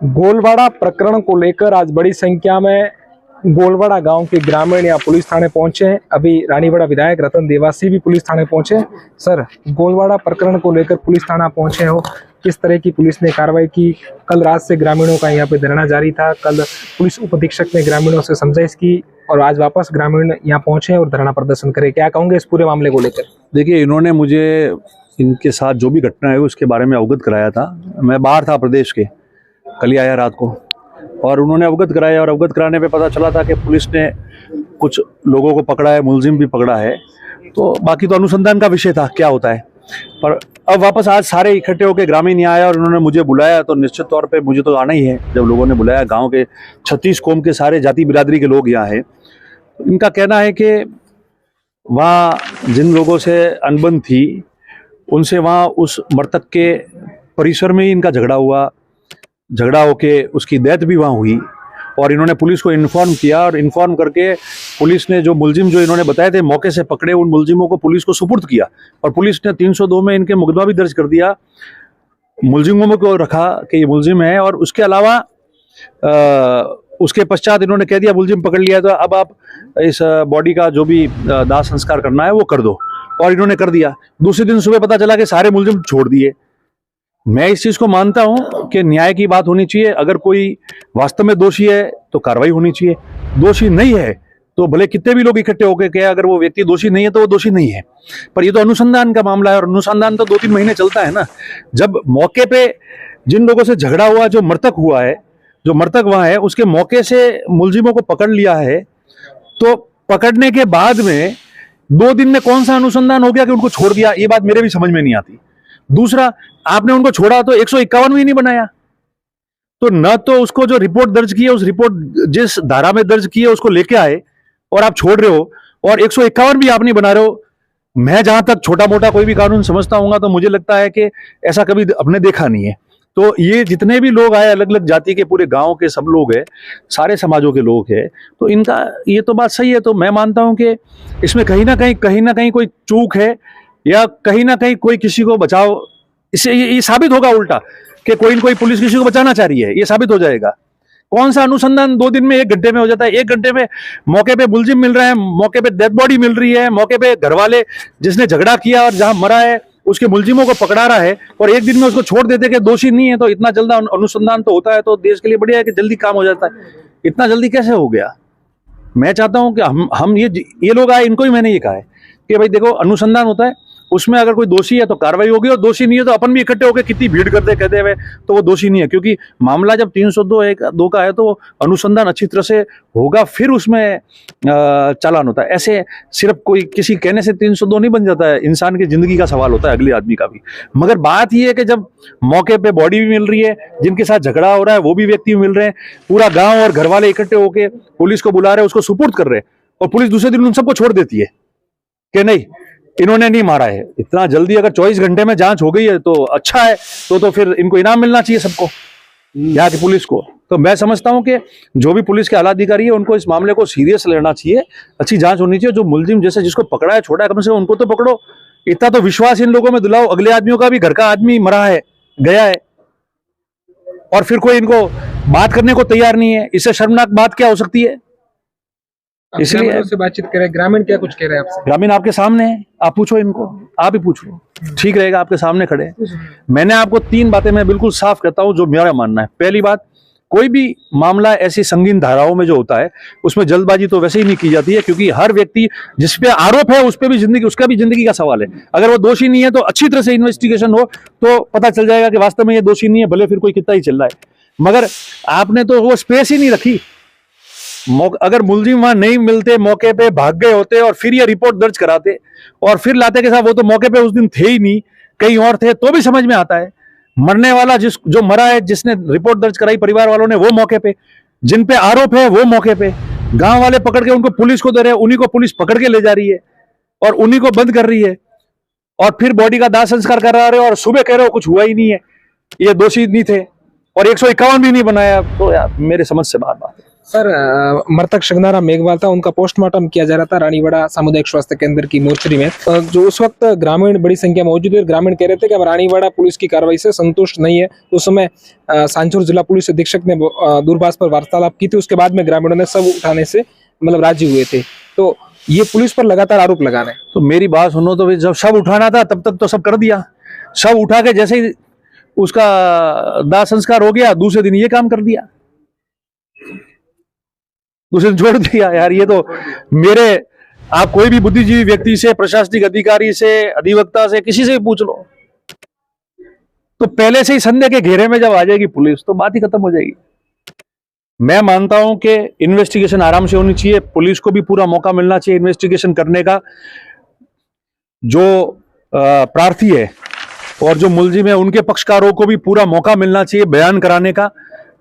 गोलवाड़ा प्रकरण को लेकर आज बड़ी संख्या में गोलवाड़ा गांव के ग्रामीण यहाँ पुलिस थाने पहुंचे हैं। अभी रानीवाड़ा विधायक रतन देवासी भी पुलिस थाने पहुंचे हैं। सर, गोलवाड़ा प्रकरण को लेकर पुलिस थाना पहुंचे हो, किस तरह की पुलिस ने कार्रवाई की? कल रात से ग्रामीणों का यहाँ पे धरना जारी था। कल पुलिस उप अधीक्षक ने ग्रामीणों से समझाइश की और आज वापस ग्रामीण यहाँ पहुंचे और धरना प्रदर्शन करे। क्या कहूँगे इस पूरे मामले को लेकर? देखिए, इन्होंने मुझे इनके साथ जो भी घटना है उसके बारे में अवगत कराया था। मैं बाहर था प्रदेश के, कल ही आया रात को, और उन्होंने अवगत कराया और अवगत कराने पे पता चला था कि पुलिस ने कुछ लोगों को पकड़ा है, मुलजिम भी पकड़ा है। तो बाकी तो अनुसंधान का विषय था क्या होता है। पर अब वापस आज सारे इकट्ठे होकर ग्रामीण यहाँ आया और उन्होंने मुझे बुलाया, तो निश्चित तौर पे मुझे तो आना ही है। जब लोगों ने बुलाया, गांव के 36 कौम के सारे जाति बिरादरी के लोग यहाँ हैं। इनका कहना है कि वहाँ जिन लोगों से अनबन थी उनसे वहाँ उस मृतक के परिसर में ही इनका झगड़ा होके उसकी डेथ भी वहाँ हुई। और इन्होंने पुलिस को इन्फॉर्म किया और इन्फॉर्म करके पुलिस ने जो मुलजिम जो इन्होंने बताए थे मौके से पकड़े, उन मुलजिमों को पुलिस को सुपुर्द किया और पुलिस ने 302 में इनके मुकदमा भी दर्ज कर दिया। मुलजिमों को रखा कि ये मुलजिम है, और उसके अलावा उसके पश्चात इन्होंने कह दिया मुलजिम पकड़ लिया तो अब आप इस बॉडी का जो भी दाह संस्कार करना है वो कर दो, और इन्होंने कर दिया। दूसरे दिन सुबह पता चला कि सारे मुलजिम छोड़ दिए। मैं इस चीज को मानता हूं कि न्याय की बात होनी चाहिए। अगर कोई वास्तव में दोषी है तो कार्रवाई होनी चाहिए, दोषी नहीं है तो भले कितने भी लोग इकट्ठे होकर कहे अगर वो व्यक्ति दोषी नहीं है तो वो दोषी नहीं है। पर ये तो अनुसंधान का मामला है और अनुसंधान तो 2-3 महीने चलता है ना। जब मौके पे जिन लोगों से झगड़ा हुआ, जो मृतक हुआ है, जो मृतक वहां है, उसके मौके से मुलजिमों को पकड़ लिया है, तो पकड़ने के बाद में 2 दिन में कौन सा अनुसंधान हो गया कि उनको छोड़ दिया? ये बात मेरे भी समझ में नहीं आती। दूसरा, आपने उनको छोड़ा तो 151 भी नहीं बनाया, तो न तो उसको जो रिपोर्ट दर्ज की है, उस रिपोर्ट जिस धारा में दर्ज की है उसको लेके आए और आप छोड़ रहे हो, और 151 भी आप नहीं बना रहे हो। मैं जहां तक छोटा मोटा कोई भी कानून समझता हूँ तो मुझे लगता है कि ऐसा कभी अपने देखा नहीं है। तो ये जितने भी लोग आए, अलग अलग जाति के, पूरे गांव के सब लोग हैं, सारे समाजों के लोग हैं, तो इनका ये तो बात सही है। तो मैं मानता हूं कि इसमें कहीं ना कहीं कोई चूक है, या कहीं ना कहीं कोई किसी को बचाव, इससे ये साबित होगा उल्टा कि कोई न कोई पुलिस किसी को बचाना चाह रही है, ये साबित हो जाएगा। कौन सा अनुसंधान 2 दिन में, 1 घंटे में हो जाता है? 1 घंटे में मौके पे मुलजिम मिल रहे हैं, मौके पे डेड बॉडी मिल रही है, मौके पे घर वाले जिसने झगड़ा किया और जहां मरा है उसके मुलजिमों को पकड़ा रहा है, और 1 दिन में उसको छोड़ देते कि दोषी नहीं है। तो इतना जल्द अनुसंधान तो होता है तो देश के लिए बढ़िया है कि जल्दी काम हो जाता है। इतना जल्दी कैसे हो गया? मैं चाहता हूं कि हम ये लोग आए, इनको ही मैंने ये कहा है कि भाई देखो, अनुसंधान होता है, उसमें अगर कोई दोषी है तो कार्रवाई होगी, और दोषी नहीं है तो अपन भी इकट्ठे होकर कितनी भीड़ करते कहते हुए तो वो दोषी नहीं है। क्योंकि मामला जब 302 का है तो अनुसंधान अच्छी तरह से होगा, फिर उसमें चालान होता है। ऐसे सिर्फ कोई किसी कहने से 302 नहीं बन जाता है। इंसान की जिंदगी का सवाल होता है, अगले आदमी का भी। मगर बात यह है कि जब मौके पे बॉडी भी मिल रही है, जिनके साथ झगड़ा हो रहा है वो भी व्यक्ति मिल रहे हैं, पूरा गाँव और घर वाले इकट्ठे होकर पुलिस को बुला रहे हैं, उसको सुपुर्द कर रहे हैं, और पुलिस दूसरे दिन उन सबको छोड़ देती है कि नहीं, इन्होंने नहीं मारा है। इतना जल्दी अगर 24 घंटे में जांच हो गई है तो अच्छा है, तो फिर इनको इनाम मिलना चाहिए सबको, यहाँ की पुलिस को। तो मैं समझता हूं कि जो भी पुलिस के आला अधिकारी है उनको इस मामले को सीरियस लेना चाहिए, अच्छी जांच होनी चाहिए। जो मुलजिम जैसे जिसको पकड़ा है, छोड़ा है, कम से कम उनको तो पकड़ो। इतना तो विश्वास इन लोगों में दिलाओ, अगले आदमियों का भी घर का आदमी मरा है, गया है, और फिर कोई इनको बात करने को तैयार नहीं है। इससे शर्मनाक बात क्या हो सकती है? इसलिए से बातचीत करें। ग्रामीण क्या कुछ कह रहे हैं आपसे? ग्रामीण आपके सामने है, आप पूछो इनको, आप ही पूछो, ठीक रहेगा, आपके सामने खड़े हैं। मैंने आपको 3 बातें मैं बिल्कुल साफ कहता हूं जो मेरा मानना है। पहली बात, कोई भी मामला ऐसी संगीन धाराओं में जो होता है उसमें जल्दबाजी तो वैसे ही नहीं की जाती है, क्योंकि हर व्यक्ति जिस पे आरोप है उस पे भी उसका भी जिंदगी का सवाल है। अगर वो दोषी नहीं है तो अच्छी तरह से इन्वेस्टिगेशन हो तो पता चल जाएगा कि वास्तव में ये दोषी नहीं है, भले फिर कोई कितना ही चिल्लाए। मगर आपने तो वो स्पेस ही नहीं रखी। अगर मुलजिम वहां नहीं मिलते, मौके पे भाग गए होते और फिर ये रिपोर्ट दर्ज कराते और फिर लाते के साथ, वो तो मौके पे उस दिन थे ही नहीं, कहीं और थे, तो भी समझ में आता है। मरने वाला जो मरा है, जिसने रिपोर्ट दर्ज कराई परिवार वालों ने, वो मौके पे, जिन पे आरोप है वो मौके पे, गांव वाले पकड़ के उनको पुलिस को दे रहे हैं, उन्हीं को पुलिस पकड़ के ले जा रही है और उन्हीं को बंद कर रही है, और फिर बॉडी का दाह संस्कार करा रहे हो और सुबह कह रहे हो कुछ हुआ ही नहीं है, ये दोषी नहीं थे, और 151 भी नहीं बनाया। तो यार मेरे समझ से बाहर बात है। सर मृतक शगनाराम मेघवाल था, उनका पोस्टमार्टम किया जा रहा था रानीवाड़ा सामुदायिक स्वास्थ्य केंद्र की मोर्चरी में। जो उस वक्त ग्रामीण बड़ी संख्या में मौजूद है, ग्रामीण कह रहे थे कि हम रानीवाड़ा पुलिस की कार्रवाई से संतुष्ट नहीं है। उस समय सांचौर जिला पुलिस अधीक्षक ने दूरभाष पर वार्तालाप की थी, उसके बाद में ग्रामीणों ने सब उठाने से मतलब राजी हुए थे। तो ये पुलिस पर लगातार आरोप लगा रहे हैं। तो मेरी बात सुनो, तो जब सब उठाना था तब तक तो सब कर दिया। सब उठा के जैसे ही उसका दाह संस्कार हो गया, दूसरे दिन ये काम कर दिया, दूसरे दिन छोड़ दिया। यार ये तो आप कोई भी बुद्धिजीवी व्यक्ति से, प्रशासनिक अधिकारी से, अधिवक्ता से, किसी से भी पूछ लो, तो पहले से ही संदेह के घेरे में जब आ जाएगी पुलिस तो बात ही खत्म हो जाएगी। मैं मानता हूं कि इन्वेस्टिगेशन आराम से होनी चाहिए, पुलिस को भी पूरा मौका मिलना चाहिए इन्वेस्टिगेशन करने का। जो प्रार्थी है और जो मुलजिम है उनके पक्षकारों को भी पूरा मौका मिलना चाहिए बयान कराने का,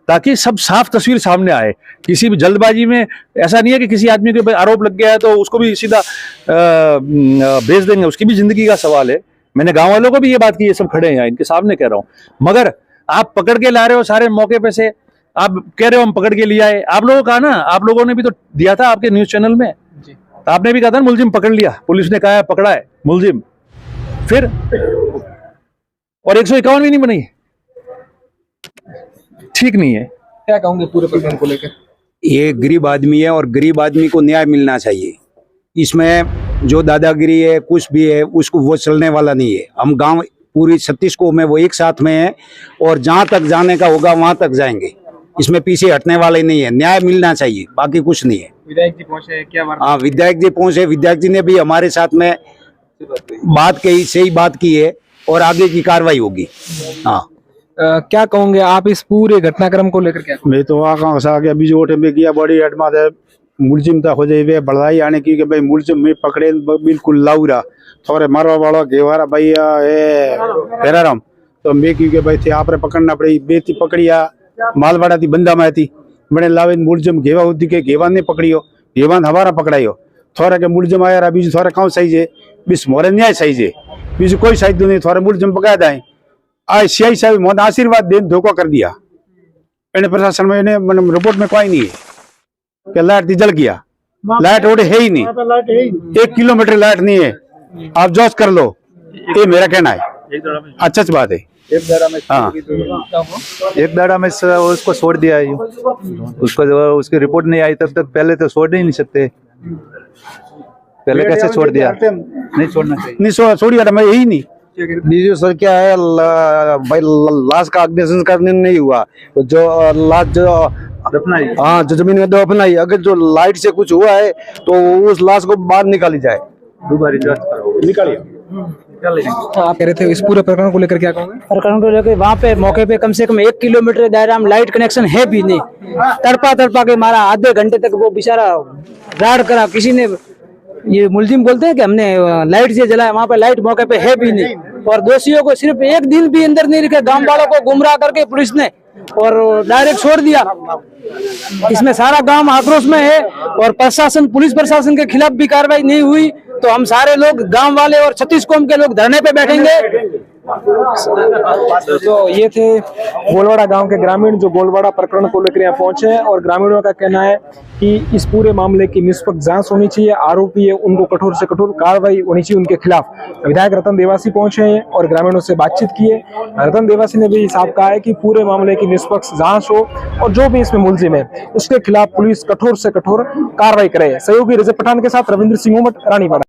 ताकि सब साफ तस्वीर सामने आए। किसी भी जल्दबाजी में ऐसा नहीं है कि किसी आदमी के आरोप लग गया है तो उसको भी सीधा भेज देंगे, उसकी भी जिंदगी का सवाल है। मैंने गांव वालों को भी ये बात की, ये सब खड़े हैं यहाँ, इनके सामने कह रहा हूं। मगर आप पकड़ के ला रहे हो सारे मौके पे से, आप कह रहे हो हम पकड़ के लिया है। आप लोगों का ना, आप लोगों ने भी तो दिया था आपके न्यूज चैनल में, तो आपने भी कहा था मुलजिम पकड़ लिया, पुलिस ने कहा है पकड़ा है मुलजिम, फिर और 151 भी नहीं बनाई, ठीक नहीं है। क्या कहूंगे पूरे प्रकरण को लेकर? ये गरीब आदमी है और गरीब आदमी को न्याय मिलना चाहिए। इसमें जो दादागिरी है कुछ भी है उसको वो चलने वाला नहीं है। हम गांव पूरी 36 को में वो एक साथ में है और जहां तक जाने का होगा वहां तक जाएंगे, इसमें पीछे हटने वाले नहीं है। न्याय मिलना चाहिए, बाकी कुछ नहीं है। विधायक जी पहुंचे, क्या हाँ विधायक जी पहुंचे, विधायक जी ने भी हमारे साथ में बात कही, सही बात की है और आगे की कार्रवाई होगी। हाँ क्या कहोगे आप इस पूरे घटनाक्रम को लेकर? क्या मैं तो आगे अभी जो में गया बड़ी एडमा मुलजिम तक हो जाए बढ़ाई आने की भाई मुलजिम में पकड़े बिल्कुल लाउरा थोड़े मारवा वाला घेवारा भाई हेराराम तो मैं क्योंकि भाई थे आपने पकड़ना पड़ी बेती पकड़िया मालवाड़ा थी बंदा में थी बड़े लावे मुलजिम घेवा होती के घेवा ने पकड़ियो घेवा हमारा पकड़ाइयो थोड़ा के मुलजिम आया बीजू थोड़ा कौन सही है बीस मोरे न्याय सही है बीजू कोई सही नहीं थोड़ा मुलजिम पकड़ा दाए आज सीआई साहब मोद आशीर्वाद दे धोखा कर दिया। इन्हें प्रशासन में इन्हें रिपोर्ट में कोई नहीं है कि लाइट जल गया, लाइट रोड है ही नहीं, 1 किलोमीटर लाइट नहीं है, आप जॉच कर लो, ये मेरा कहना है। अच्छा बात है। एक दाड़ा में हाँ एक दाड़ा में उसको छोड़ दिया है, उसको उसकी रिपोर्ट नहीं आई तब तक पहले तो छोड़ ही नहीं सकते, पहले कैसे छोड़ दिया? नहीं छोड़ना चाहिए, नहीं छोड़िए मैं यही नहीं। बीजू सर क्या है भाई लाश का अग्नि संस्कार नहीं हुआ तो जो लाश जो दफनाई, हाँ जो जमीन में दफनाई, अगर जो लाइट से कुछ हुआ है तो उस लाश को बाहर निकाली जाए, दोबारा जांच कराओ, निकालिए। आप कह रहे थे इस पूरे प्रकरण को लेकर क्या कहोगे? प्रकरण को लेकर वहाँ पे मौके पे कम से कम 1 किलोमीटर दायरा में लाइट कनेक्शन है भी नहीं, तड़पा के मारा, आधे घंटे तक वो बेचारा राड करा। किसी ने ये मुलजिम बोलते हैं कि हमने लाइट से जलाया, वहाँ पे लाइट मौके पे है भी नहीं और दोषियों को सिर्फ 1 दिन भी अंदर नहीं रखे, गांव वालों को गुमराह करके पुलिस ने और डायरेक्ट छोड़ दिया। इसमें सारा गांव आक्रोश में है और प्रशासन, पुलिस प्रशासन के खिलाफ भी कार्रवाई नहीं हुई तो हम सारे लोग गांव वाले और 36 कौम के लोग धरने पे बैठेंगे। तो ये थे गोलवाड़ा गांव के ग्रामीण जो गोलवाड़ा प्रकरण को लेकर यहाँ पहुंचे हैं और ग्रामीणों का कहना है कि इस पूरे मामले की निष्पक्ष जांच होनी चाहिए, आरोपी है उनको कठोर से कठोर कार्रवाई होनी चाहिए उनके खिलाफ। विधायक रतन देवासी पहुंचे हैं और ग्रामीणों से बातचीत की है। रतन देवासी ने भी साफ कहा है कि पूरे मामले की निष्पक्ष जांच हो और जो भी इसमें मुलजिम है उसके खिलाफ पुलिस कठोर से कठोर कार्रवाई करे। सहयोगी रजत पठान के साथ रविंद्र सिंह उमट, रानीवाड़ा।